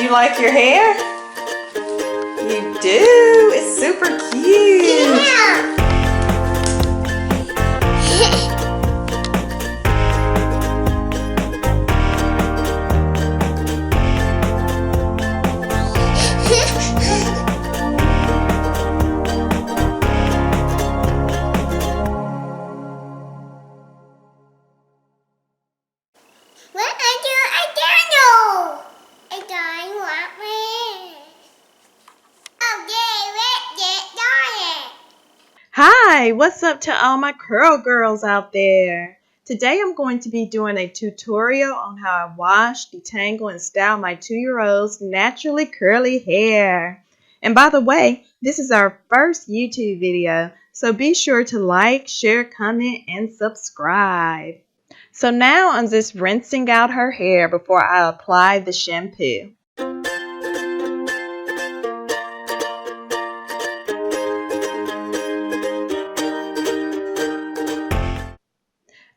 you like your hair? You do. It's super cute. Yeah. What I do a candle. I don't want me. Okay, let's get started. Hi, what's up to all my curl girls out there? Today I'm going to be doing a tutorial on how I wash, detangle, and style my 2-year-old's naturally curly hair. And by the way, this is our first YouTube video, so be sure to like, share, comment, and subscribe. So now I'm just rinsing out her hair before I apply the shampoo.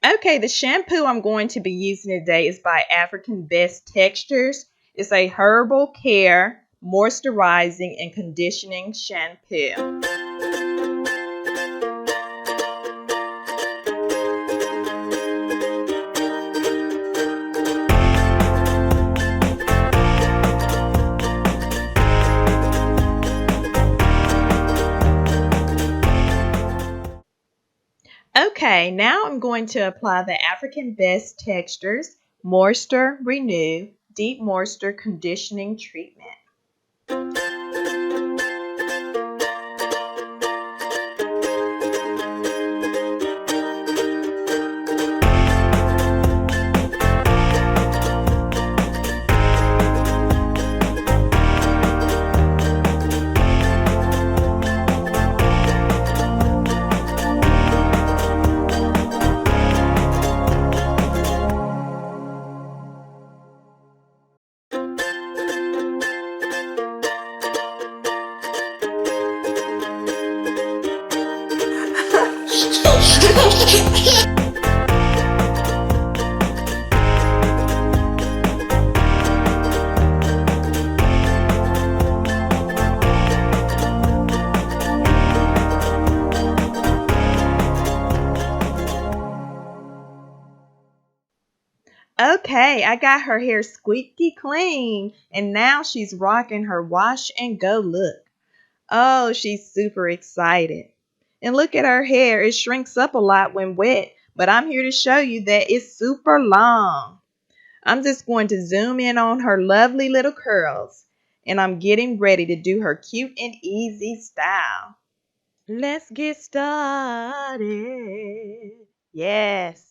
Okay, the shampoo I'm going to be using today is by African Best Textures. It's a herbal care, moisturizing, and conditioning shampoo. Okay, now I'm going to apply the African Best Textures Moisture Renew Deep Moisture Conditioning Treatment. Okay, I got her hair squeaky clean, and now she's rocking her wash and go look. Oh, she's super excited. And look at her hair. It shrinks up a lot when wet, but I'm here to show you that it's super long. I'm just going to zoom in on her lovely little curls, and I'm getting ready to do her cute and easy style. Let's get started. Yes.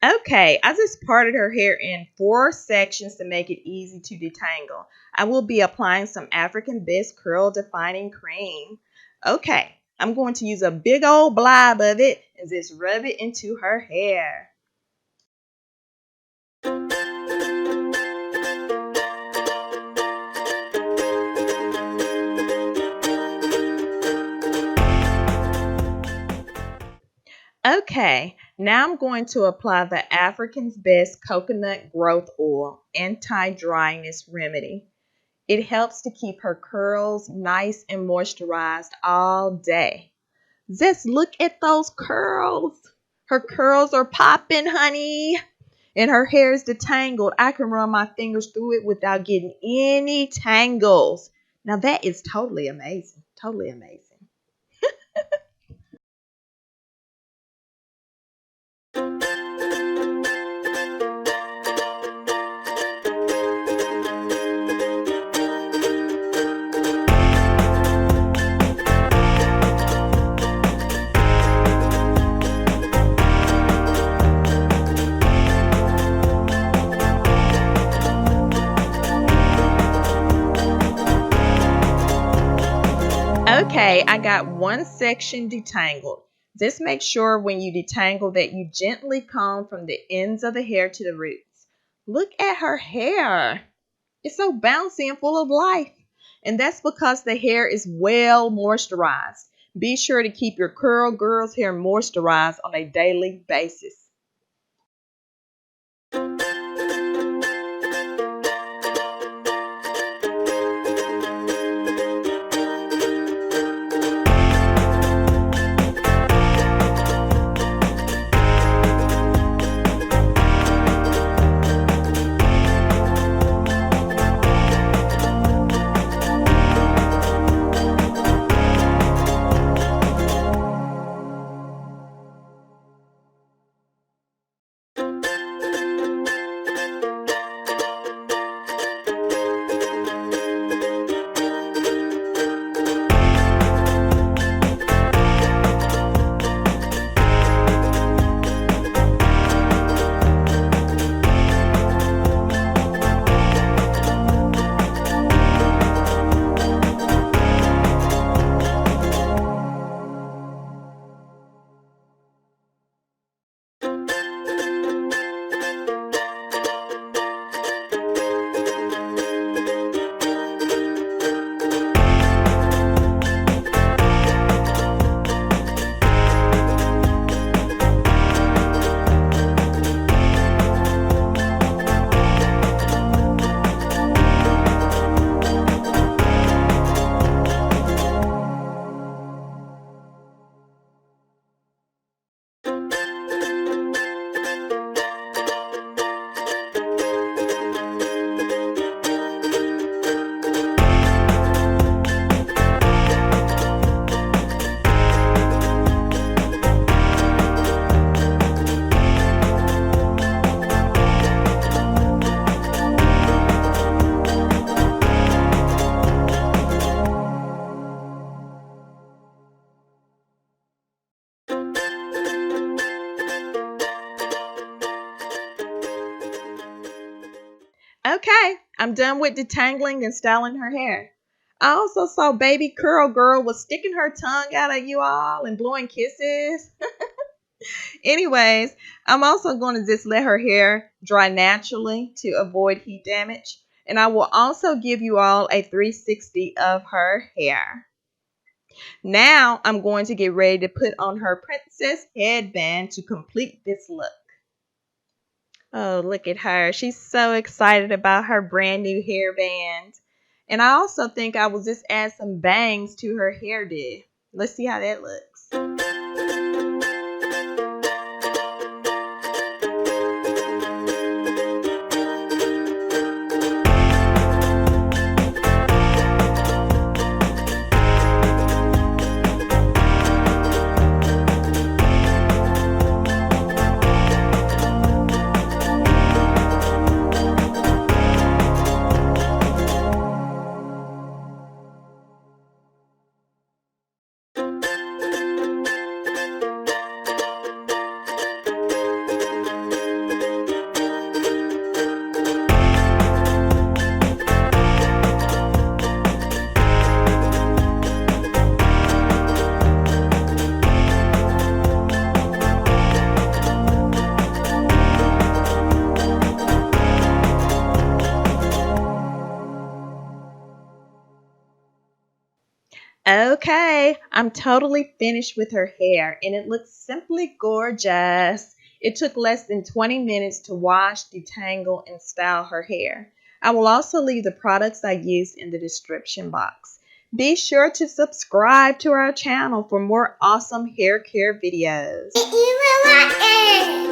Okay, I just parted her hair in 4 sections to make it easy to detangle. I will be applying some African Best Curl Defining Cream. Okay, I'm going to use a big old blob of it and just rub it into her hair. Okay, now I'm going to apply the African's Best Coconut Growth Oil Anti-Dryness Remedy. It helps to keep her curls nice and moisturized all day. Just look at those curls. Her curls are popping, honey. And her hair is detangled. I can run my fingers through it without getting any tangles. Now that is totally amazing. Totally amazing. Okay, I got one section detangled. Just make sure when you detangle that you gently comb from the ends of the hair to the roots. Look at her hair. It's so bouncy and full of life. And that's because the hair is well moisturized. Be sure to keep your curl girl's hair moisturized on a daily basis. Okay, I'm done with detangling and styling her hair. I also saw baby curl girl was sticking her tongue out at you all and blowing kisses. Anyways, I'm also going to just let her hair dry naturally to avoid heat damage. And I will also give you all a 360 of her hair. Now I'm going to get ready to put on her princess headband to complete this look. Oh, look at her. She's so excited about her brand new hairband. And I also think I will just add some bangs to her hairdo. Let's see how that looks. Okay, I'm totally finished with her hair and it looks simply gorgeous. It took less than 20 minutes to wash, detangle, and style her hair. I will also leave the products I used in the description box. Be sure to subscribe to our channel for more awesome hair care videos. You will like it.